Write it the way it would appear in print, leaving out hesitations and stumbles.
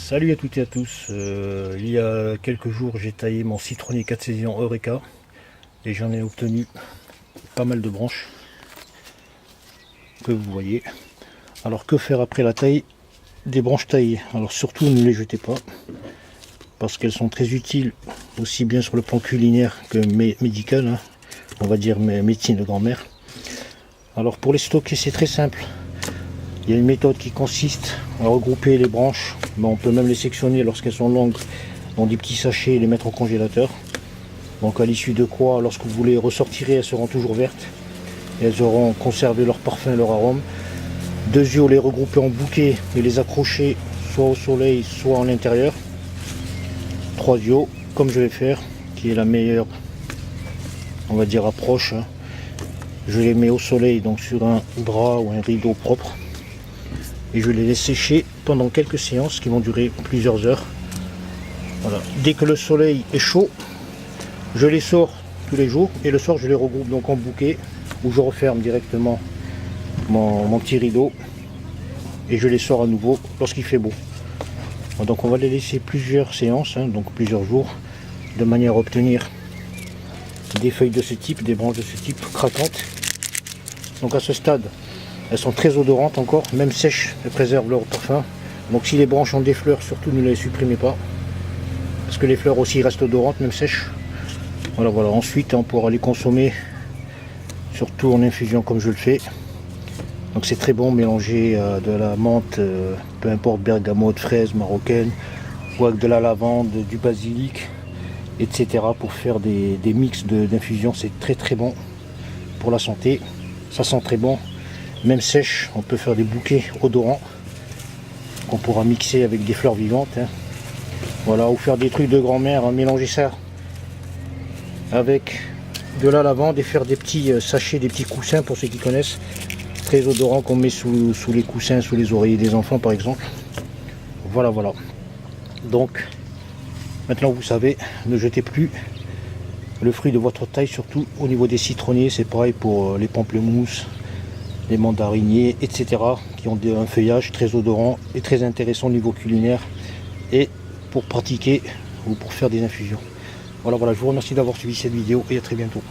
Salut à toutes et à tous. Il y a quelques jours, j'ai taillé mon citronnier 4 saisons Eureka et j'en ai obtenu pas mal de branches que vous voyez. Alors que faire après la taille des branches taillées? Alors surtout ne les jetez pas parce qu'elles sont très utiles aussi bien sur le plan culinaire que médical, hein. On va dire médecine de grand-mère. Alors pour les stocker, c'est très simple. Il y a une méthode qui consiste à regrouper les branches. On peut même les sectionner lorsqu'elles sont longues dans des petits sachets et les mettre au congélateur. Donc à l'issue de quoi, lorsque vous les ressortirez, elles seront toujours vertes. Et elles auront conservé leur parfum, leur arôme. Deuxièmement, les regrouper en bouquet et les accrocher soit au soleil, soit en l'intérieur. Troisièmement, comme je vais faire, qui est la meilleure, on va dire, approche, hein. Je les mets au soleil, donc sur un drap ou un rideau propre. Et je les laisse sécher pendant quelques séances qui vont durer plusieurs heures. Voilà. Dès que le soleil est chaud, je les sors tous les jours et le soir je les regroupe donc en bouquet où je referme directement mon petit rideau et je les sors à nouveau lorsqu'il fait beau. Donc on va les laisser plusieurs séances, hein, donc plusieurs jours, de manière à obtenir des feuilles de ce type, des branches de ce type craquantes. Donc à ce stade, elles sont très odorantes encore, même sèches, elles préservent leur parfum. Donc si les branches ont des fleurs, surtout ne les supprimez pas. Parce que les fleurs aussi restent odorantes, même sèches. Voilà. Ensuite, on pourra les consommer, surtout en infusion comme je le fais. Donc c'est très bon, mélanger de la menthe, peu importe, bergamote, fraise, marocaine, ou avec de la lavande, du basilic, etc. pour faire des mix d'infusion. C'est très bon pour la santé. Ça sent très bon. Même sèche, on peut faire des bouquets odorants qu'on pourra mixer avec des fleurs vivantes, hein. Voilà, ou faire des trucs de grand-mère, hein, mélanger ça avec de la lavande et faire des petits sachets, des petits coussins pour ceux qui connaissent, très odorants qu'on met sous les coussins, sous les oreillers des enfants par exemple. Voilà. Donc maintenant vous savez, ne jetez plus le fruit de votre taille, surtout au niveau des citronniers. C'est pareil pour les pamplemousses, les mandariniers, etc. qui ont un feuillage très odorant et très intéressant au niveau culinaire et pour pratiquer ou pour faire des infusions. Voilà, je vous remercie d'avoir suivi cette vidéo et à très bientôt.